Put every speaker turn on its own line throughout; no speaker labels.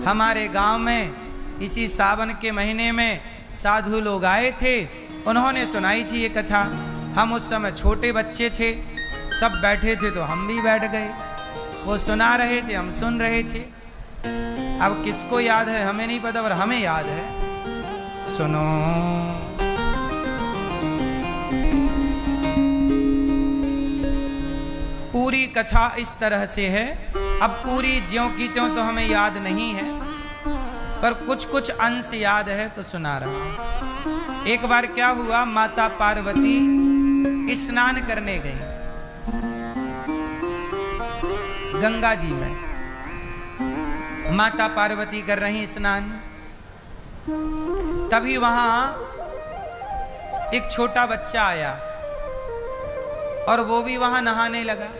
हमारे गांव में इसी सावन के महीने में साधु लोग आए थे, उन्होंने सुनाई थी ये कथा। हम उस समय छोटे बच्चे थे, सब बैठे थे तो हम भी बैठ गए। वो सुना रहे थे, हम सुन रहे थे। अब किसको याद है हमें नहीं पता, पर हमें याद है। सुनो। पूरी कथा इस तरह से है। अब पूरी ज्यों की त्यों तो हमें याद नहीं है, पर कुछ कुछ अंश याद है तो सुना रहा हूं। एक बार क्या हुआ, माता पार्वती स्नान करने गई गंगा जी में। माता पार्वती कर रही स्नान, तभी वहां एक छोटा बच्चा आया और वो भी वहां नहाने लगा।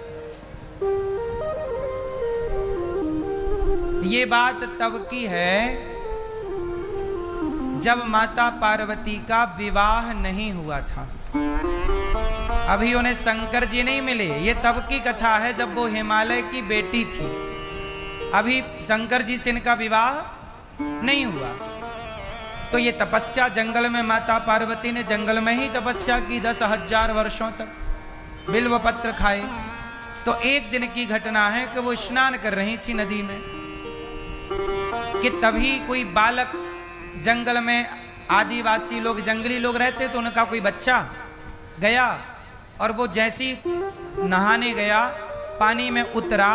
ये बात तब की है जब माता पार्वती का विवाह नहीं हुआ था। अभी उन्हें शंकर जी नहीं मिले। ये तब की कथा है जब वो हिमालय की बेटी थी। अभी शंकर जी से इनका विवाह नहीं हुआ। तो ये तपस्या जंगल में, माता पार्वती ने जंगल में ही तपस्या की 10,000 वर्षों तक, बिल्व पत्र खाए। तो एक दिन की घटना है कि वो स्नान कर रही थी नदी में, कि तभी कोई बालक, जंगल में आदिवासी लोग, जंगली लोग रहते, तो उनका कोई बच्चा गया और वो जैसी नहाने गया, पानी में उतरा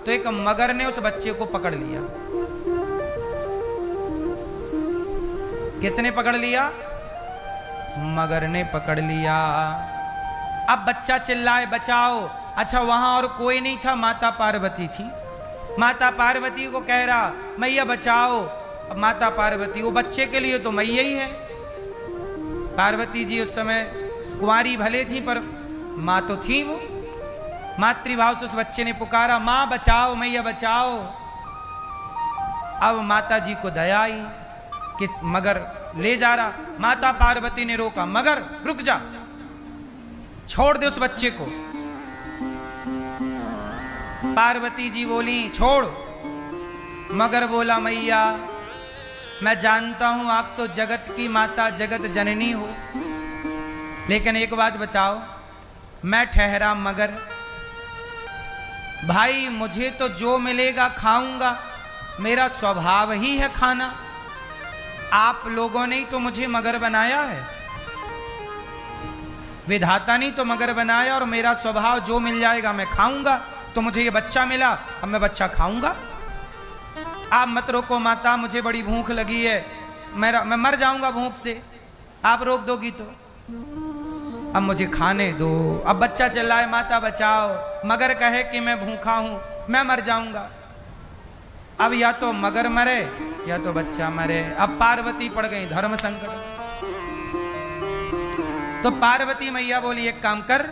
तो एक मगर ने उस बच्चे को पकड़ लिया। किसने पकड़ लिया? मगर ने पकड़ लिया। अब बच्चा चिल्लाए बचाओ। अच्छा, वहां और कोई नहीं था, माता पार्वती थी। माता पार्वती को कह रहा मैया बचाओ। अब माता पार्वती, वो बच्चे के लिए तो मैया ही है। पार्वती जी उस समय कुंवारी भले थी, पर माँ तो थी। वो मातृभाव से उस बच्चे ने पुकारा, माँ बचाओ, मैया बचाओ। अब माता जी को दया आई, किस मगर ले जा रहा। माता पार्वती ने रोका, मगर रुक जा, छोड़ दे उस बच्चे को। पार्वती जी बोली छोड़। मगर बोला मैया मैं जानता हूं आप तो जगत की माता, जगत जननी हो, लेकिन एक बात बताओ, मैं ठहरा मगर, भाई मुझे तो जो मिलेगा खाऊंगा, मेरा स्वभाव ही है खाना। आप लोगों ने ही तो मुझे मगर बनाया है, विधाता ने तो मगर बनाया, और मेरा स्वभाव जो मिल जाएगा मैं खाऊंगा। तो मुझे ये बच्चा मिला, अब मैं बच्चा खाऊंगा। आप मत रोको माता, मुझे बड़ी भूख लगी है, मैं मर जाऊंगा भूख से, आप रोक दोगी तो। अब मुझे खाने दो। अब बच्चा चिल्लाए माता बचाओ, मगर कहे कि मैं भूखा हूं, मैं मर जाऊंगा। अब या तो मगर मरे या तो बच्चा मरे। अब पार्वती पड़ गई धर्म संकट। तो पार्वती मैया बोली एक काम कर,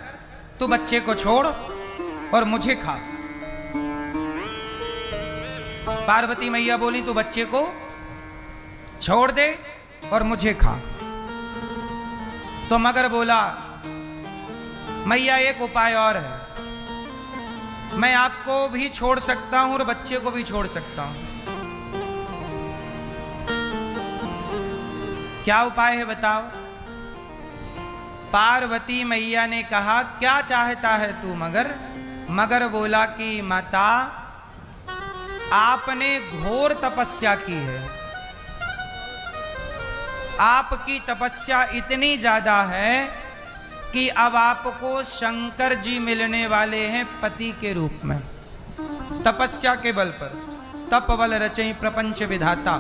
तू बच्चे को छोड़ और मुझे खा। पार्वती मैया बोली तू बच्चे को छोड़ दे और मुझे खा। तो मगर बोला मैया एक उपाय और है, मैं आपको भी छोड़ सकता हूं और बच्चे को भी छोड़ सकता हूं। क्या उपाय है बताओ? पार्वती मैया ने कहा क्या चाहता है तू मगर? मगर बोला कि माता आपने घोर तपस्या की है, आपकी तपस्या इतनी ज्यादा है कि अब आपको शंकर जी मिलने वाले हैं पति के रूप में, तपस्या के बल पर। तपबल रचई प्रपंच विधाता,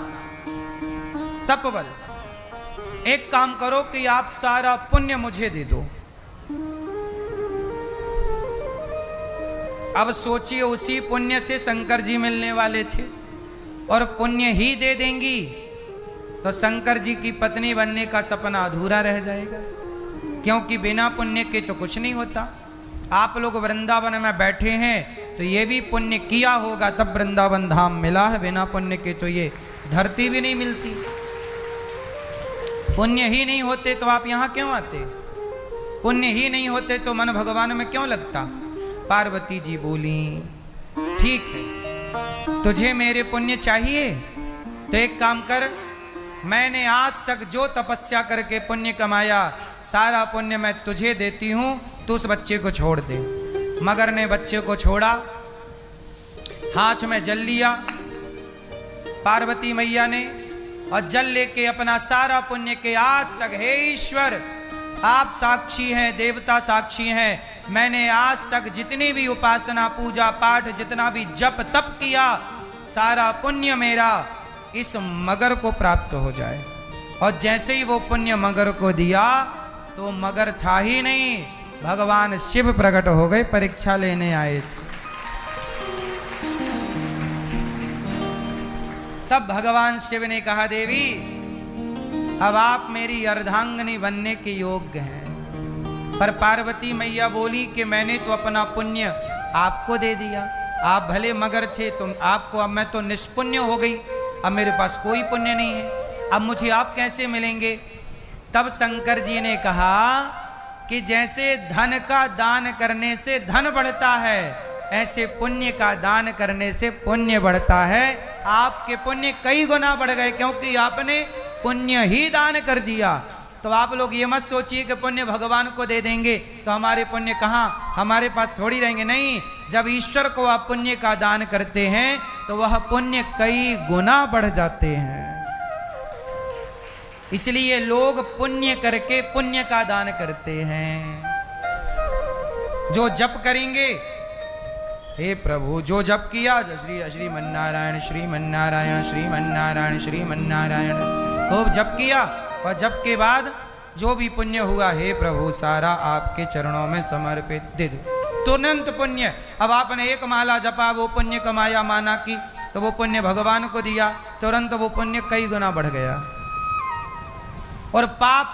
तपबल। एक काम करो कि आप सारा पुण्य मुझे दे दो। अब सोचिए उसी पुण्य से शंकर जी मिलने वाले थे, और पुण्य ही दे देंगी तो शंकर जी की पत्नी बनने का सपना अधूरा रह जाएगा, क्योंकि बिना पुण्य के तो कुछ नहीं होता। आप लोग वृंदावन में बैठे हैं तो ये भी पुण्य किया होगा तब वृंदावन धाम मिला है, बिना पुण्य के तो ये धरती भी नहीं मिलती। पुण्य ही नहीं होते तो आप यहां क्यों आते? पुण्य ही नहीं होते तो मन भगवान में क्यों लगता? पार्वती जी बोली ठीक है, तुझे मेरे पुण्य चाहिए तो एक काम कर, मैंने आज तक जो तपस्या करके पुण्य कमाया सारा पुण्य मैं तुझे देती हूं, तू उस बच्चे को छोड़ दे। मगर ने बच्चे को छोड़ा, हाथ में जल लिया पार्वती मैया ने, और जल लेके अपना सारा पुण्य के आज तक, हे ईश्वर आप साक्षी हैं, देवता साक्षी हैं, मैंने आज तक जितनी भी उपासना पूजा पाठ जितना भी जप तप किया सारा पुण्य मेरा इस मगर को प्राप्त हो जाए। और जैसे ही वो पुण्य मगर को दिया तो मगर था ही नहीं, भगवान शिव प्रकट हो गए, परीक्षा लेने आए थे। तब भगवान शिव ने कहा, देवी अब आप मेरी अर्धांगिनी बनने के योग्य हैं। पर पार्वती मैया बोली कि मैंने तो अपना पुण्य आपको दे दिया, आप भले मगर थे तुम आपको, अब मैं तो निष्पुण्य हो गई, अब मेरे पास कोई पुण्य नहीं है, अब मुझे आप कैसे मिलेंगे। तब शंकर जी ने कहा कि जैसे धन का दान करने से धन बढ़ता है, ऐसे पुण्य का दान करने से पुण्य बढ़ता है। आपके पुण्य कई गुना बढ़ गए क्योंकि आपने पुण्य ही दान कर दिया। तो आप लोग ये मत सोचिए कि पुण्य भगवान को दे देंगे तो हमारे पुण्य कहाँ हमारे पास थोड़ी रहेंगे। नहीं, जब ईश्वर को आप पुण्य का दान करते हैं तो वह पुण्य कई गुना बढ़ जाते हैं। इसलिए लोग पुण्य करके पुण्य का दान करते हैं। जो जप करेंगे, हे प्रभु जो जप किया, श्रीमन्नारायण श्रीमन्नारायण श्रीमन्नारायण श्रीमन्नारायण खूब जप किया, और जप के बाद जो भी पुण्य हुआ, हे प्रभु सारा आपके चरणों में समर्पित दे दो, तुरंत पुण्य। अब आपने एक माला जपा, वो पुण्य कमाया माना की, तो वो पुण्य भगवान को दिया, तुरंत वो पुण्य कई गुना बढ़ गया। और पाप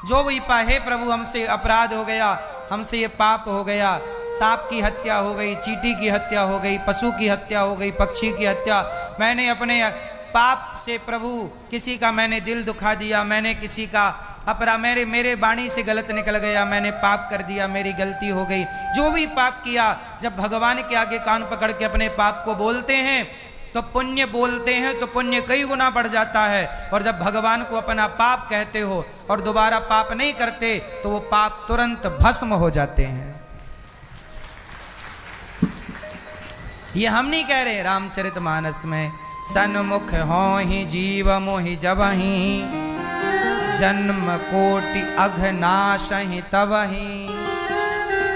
जो भी हे प्रभु हमसे अपराध हो गया, हमसे ये पाप हो गया, सांप की हत्या हो गई, चींटी की हत्या हो गई, पशु की हत्या हो गई, पक्षी की हत्या, मैंने अपने पाप से प्रभु किसी का मैंने दिल दुखा दिया, मैंने किसी का अपराध मेरे वाणी से गलत निकल गया, मैंने पाप कर दिया, मेरी गलती हो गई, जो भी पाप किया, जब भगवान के आगे कान पकड़ के अपने पाप को बोलते हैं तो पुण्य बोलते हैं तो पुण्य कई गुना बढ़ जाता है। और जब भगवान को अपना पाप कहते हो और दोबारा पाप नहीं करते तो वो पाप तुरंत भस्म हो जाते हैं। ये हम नहीं कह रहे, रामचरितमानस में सन्मुख हो ही जीव मोहि जबहि, जन्म कोटि अघनाश ही तबहि।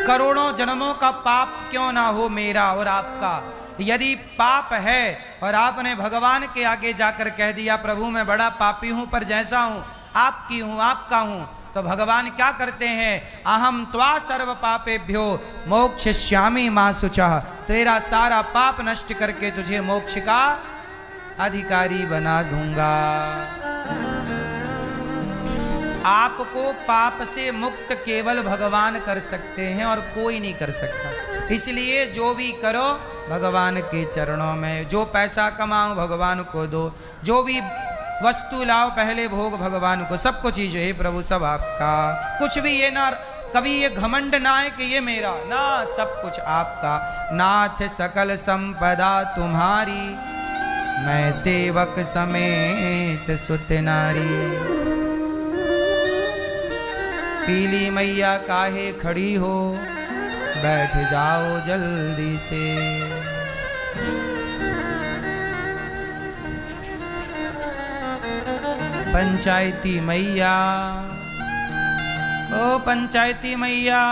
करोड़ों जन्मों का पाप क्यों ना हो मेरा और आपका, यदि पाप है और आपने भगवान के आगे जाकर कह दिया प्रभु मैं बड़ा पापी हूं पर जैसा हूं आपकी हूं आपका हूं, तो भगवान क्या करते हैं, अहम त्वा सर्व पापेभ्यो मोक्षयिष्यामि मा शुचः, तेरा सारा पाप नष्ट करके तुझे मोक्ष का अधिकारी बना दूंगा। आपको पाप से मुक्त केवल भगवान कर सकते हैं और कोई नहीं कर सकता। इसलिए जो भी करो भगवान के चरणों में, जो पैसा कमाओ भगवान को दो, जो भी वस्तु लाओ पहले भोग भगवान को, सब कुछ चीज है प्रभु सब आपका। कुछ भी ये ना कभी ये घमंड ना है कि ये मेरा, ना सब कुछ आपका। नाथ सकल संपदा तुम्हारी, मैं सेवक समेत सुत नारी। पीली मैया काहे खड़ी हो, बैठ जाओ जल्दी से। पंचायती मैया, ओ पंचायती मैया,